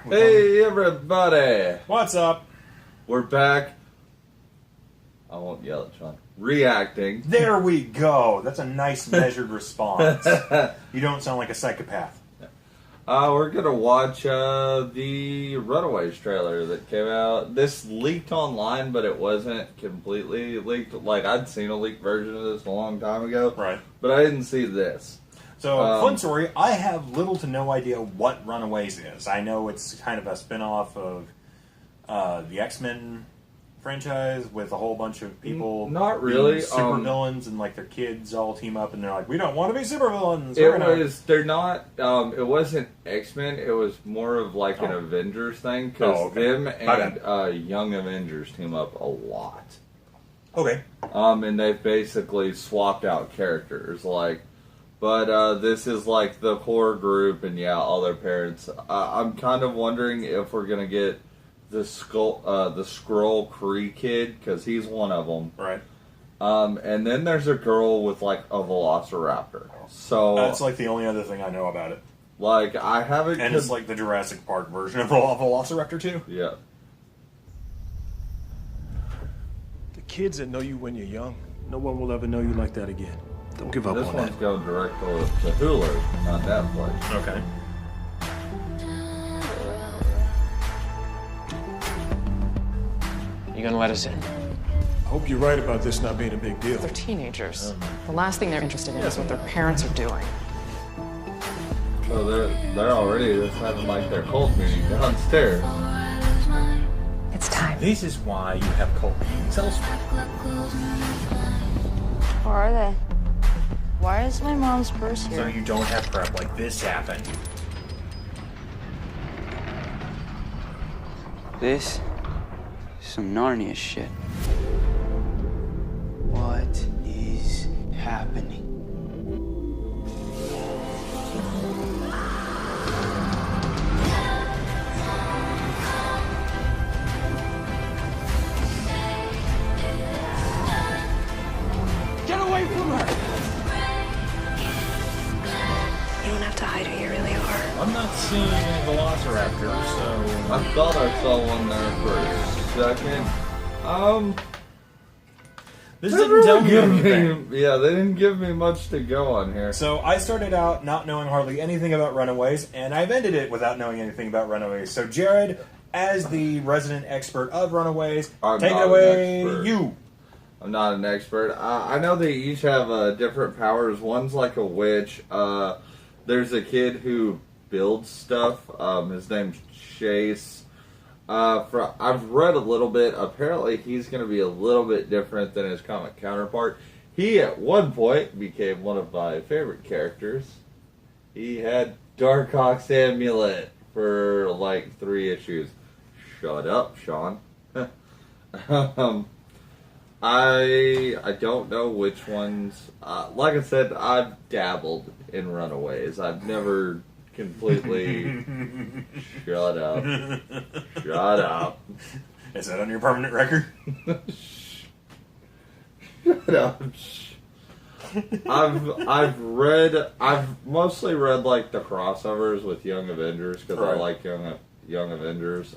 Hey everybody! What's up? We're back. I won't yell at Sean. Reacting. There we go. That's a nice measured response. You don't sound like a psychopath. We're gonna watch the Runaways trailer that came out. This leaked online, but it wasn't completely leaked. Like, I'd seen a leaked version of this a long time ago. Right. But I didn't see this. So, fun story, I have little to no idea what Runaways is. I know it's kind of a spin-off of the X-Men franchise with a whole bunch of people. Not really. Super villains and like their kids all team up and they're like, we don't want to be super villains. They're not, it wasn't X-Men, it was more of like an Avengers thing, because them and Young Avengers team up a lot. Okay. And they've basically swapped out characters, but this is like the core group, and yeah, all their parents. I'm kind of wondering if we're gonna get the Skrull Kree kid, because he's one of them. Right. And then there's a girl with like a Velociraptor. So that's like the only other thing I know about it. Like, I haven't. And it's like the Jurassic Park version of Velociraptor too. Yeah. The kids that know you when you're young, no one will ever know you like that again. Don't give up This on one's that. going direct to Hulu, not Netflix. Okay. You gonna let us in? I hope you're right about this not being a big deal. They're teenagers. The last thing they're interested in is what their parents are doing. So they're already just having like their cult meeting downstairs. It's time. This is why you have cult meetings elsewhere. Where are they? Why is my mom's purse here? So you don't have crap like this happen. This is some Narnia shit. What is happening? Get away from her! You don't have to hide who you really are. I'm not seeing any Velociraptors, so I thought I saw one there for a second. this didn't tell me anything. Yeah, they didn't give me much to go on here. So I started out not knowing hardly anything about Runaways, and I've ended it without knowing anything about Runaways. So Jared, as the resident expert of Runaways, take it away, you. I'm not an expert. I know they each have different powers. One's like a witch. There's a kid who builds stuff. His name's Chase. I've read a little bit. Apparently, he's going to be a little bit different than his comic counterpart. He, at one point, became one of my favorite characters. He had Darkhawk's amulet for like 3 issues. Shut up, Sean. I don't know which ones. Like I said, I've dabbled in Runaways. I've never completely. Shut up. Shut up. Is that on your permanent record? Shut up. I've mostly read like the crossovers with Young Avengers, because I like Young Avengers.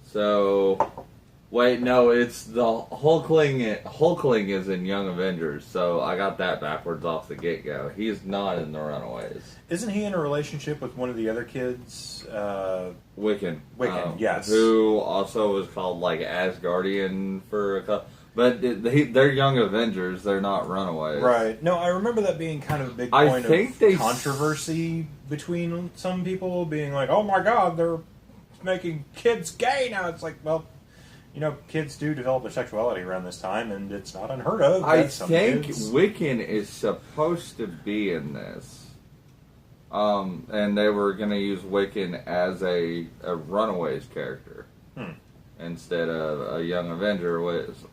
So. Wait, no, it's the Hulkling. Hulkling is in Young Avengers, so I got that backwards off the get-go. He's not in the Runaways. Isn't he in a relationship with one of the other kids? Wiccan. Wiccan, yes. Who also was called, like, Asgardian for a couple... But they're Young Avengers, they're not Runaways. Right. No, I remember that being kind of a big point of controversy between some people, being like, oh my god, they're making kids gay now. It's like, well... You know, kids do develop their sexuality around this time, and it's not unheard of. I think Wiccan is supposed to be in this. And they were going to use Wiccan as a Runaways character instead of a Young Avenger,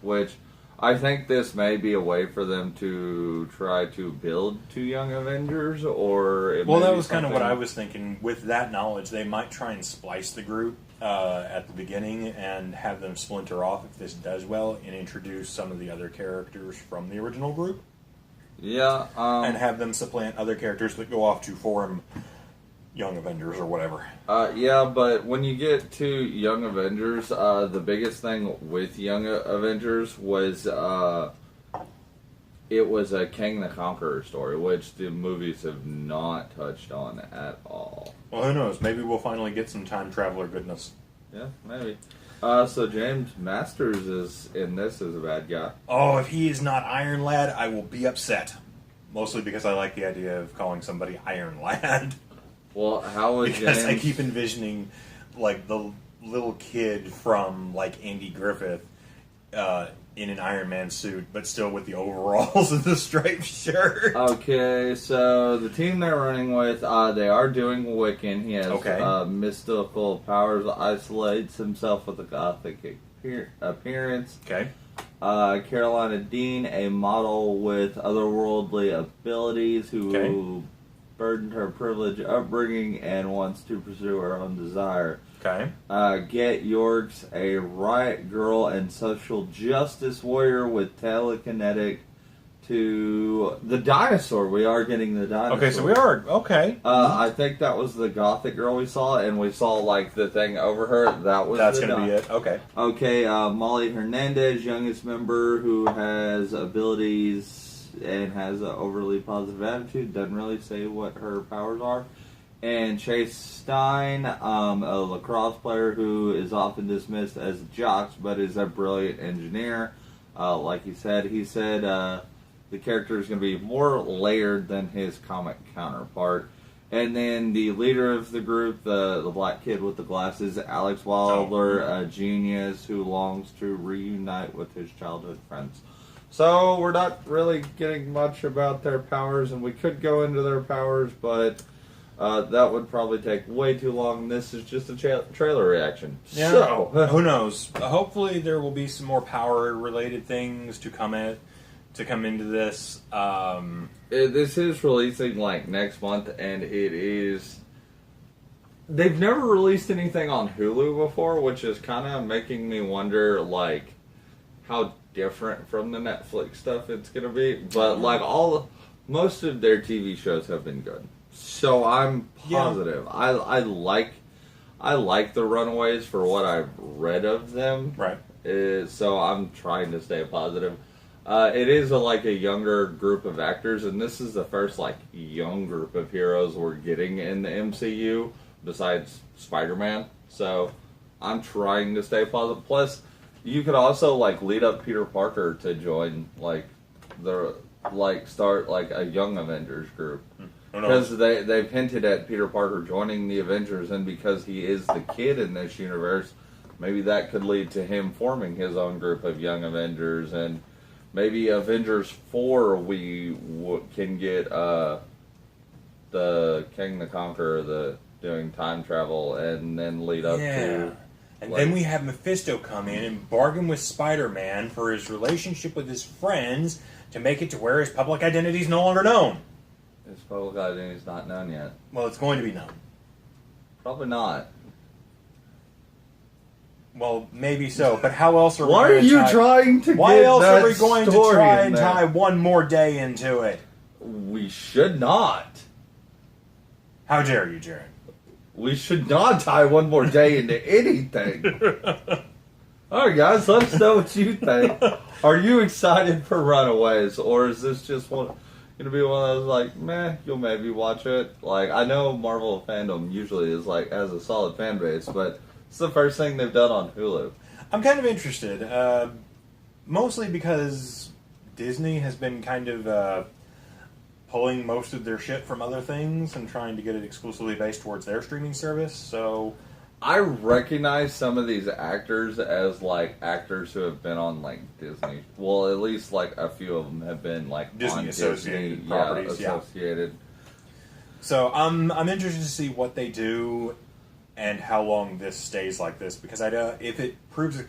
which I think this may be a way for them to try to build 2 Young Avengers, or... Well, that was kind of what I was thinking. With that knowledge, they might try and splice the group at the beginning and have them splinter off if this does well, and introduce some of the other characters from the original group. Yeah. And have them supplant other characters that go off to form Young Avengers or whatever. Yeah, but when you get to Young Avengers, the biggest thing with Young Avengers was it was a Kang the Conqueror story, which the movies have not touched on at all. Well, who knows? Maybe we'll finally get some time traveler goodness. Yeah, maybe. So James Masters is in this as a bad guy. Oh, if he is not Iron Lad, I will be upset. Mostly because I like the idea of calling somebody Iron Lad. Well, how would because James... I keep envisioning, like, the little kid from, like, Andy Griffith in an Iron Man suit, but still with the overalls and the striped shirt. Okay, so the team they're running with, they are doing Wiccan. He has mystical powers, isolates himself with a gothic appearance. Okay. Carolina Dean, a model with otherworldly abilities who burdened her privileged upbringing and wants to pursue her own desire. Okay. Get Yorks, a riot girl and social justice warrior with telekinetic to the dinosaur. We are getting the dinosaur. Okay, so we are. Okay. I think that was the gothic girl we saw, and we saw like the thing over her. That's going to be it. Okay. Okay, Molly Hernandez, youngest member who has abilities and has an overly positive attitude. Doesn't really say what her powers are. And Chase Stein, a lacrosse player who is often dismissed as a jock, but is a brilliant engineer. Like he said the character is going to be more layered than his comic counterpart. And then the leader of the group, the black kid with the glasses, Alex Wilder, a genius who longs to reunite with his childhood friends. So we're not really getting much about their powers, and we could go into their powers, but that would probably take way too long. This is just a trailer reaction. Yeah. So who knows? Hopefully there will be some more power-related things to come into this. This is releasing like next month, and it is. They've never released anything on Hulu before, which is kind of making me wonder, like, how different from the Netflix stuff it's gonna be. But like most of their TV shows have been good, so I'm positive. Yeah. I like the Runaways for what I've read of them. Right. So I'm trying to stay positive. It is a younger group of actors, and this is the first young group of heroes we're getting in the MCU besides Spider-Man. So I'm trying to stay positive. Plus, you could also lead up Peter Parker to join start a young Avengers group. Because they've hinted at Peter Parker joining the Avengers, and because he is the kid in this universe, maybe that could lead to him forming his own group of young Avengers, and maybe Avengers 4 we can get the King the Conqueror doing time travel, and then lead up to... And then we have Mephisto come in and bargain with Spider-Man for his relationship with his friends to make it to where his public identity is no longer known. His public identity is not known yet. Well, it's going to be known. Probably not. Well, maybe so, but how else are we Why are you trying to Why get else that are we going to story try in and there? tie one more day into it? We should not. How dare you, Jared? We should not tie one more day into anything. Alright guys, let us know what you think. Are you excited for Runaways, or is this just going to be one of those meh, you'll maybe watch it? I know Marvel fandom usually is has a solid fan base, but it's the first thing they've done on Hulu. I'm kind of interested, mostly because Disney has been kind of pulling most of their shit from other things and trying to get it exclusively based towards their streaming service, so... I recognize some of these actors as actors who have been on Disney. Well, at least a few of them have been Disney on associated Disney, properties. Associated. So I'm interested to see what they do and how long this stays like this, because if it proves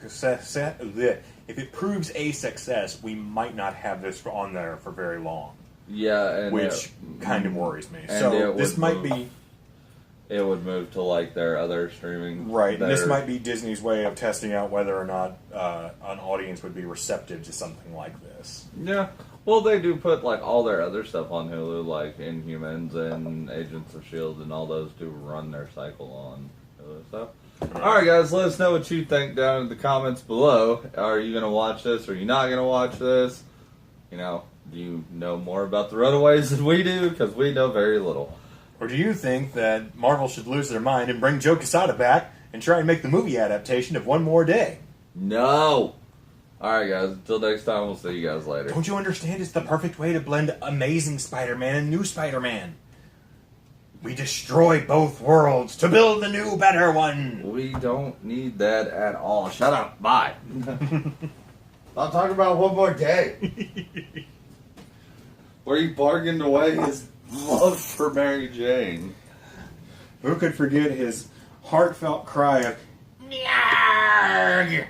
a success, we might not have this on there for very long. Yeah, and which kind of worries me. So this might be. It would move to their other streaming. Right, and this might be Disney's way of testing out whether or not an audience would be receptive to something like this. Yeah. Well, they do put like all their other stuff on Hulu, like Inhumans and Agents of S.H.I.E.L.D. and all those do run their cycle on Hulu. So, alright guys, let us know what you think down in the comments below. Are you going to watch this? Or are you not going to watch this? You know, do you know more about the Runaways than we do? Because we know very little. Or do you think that Marvel should lose their mind and bring Joe Quesada back and try and make the movie adaptation of One More Day? No! Alright guys, until next time, we'll see you guys later. Don't you understand? It's the perfect way to blend Amazing Spider-Man and New Spider-Man. We destroy both worlds to build the new, better one. We don't need that at all. Shut up. Bye. I'll talk about One More Day. Where he bargained away his love for Mary Jane. Who could forget his heartfelt cry of "Nyarg"?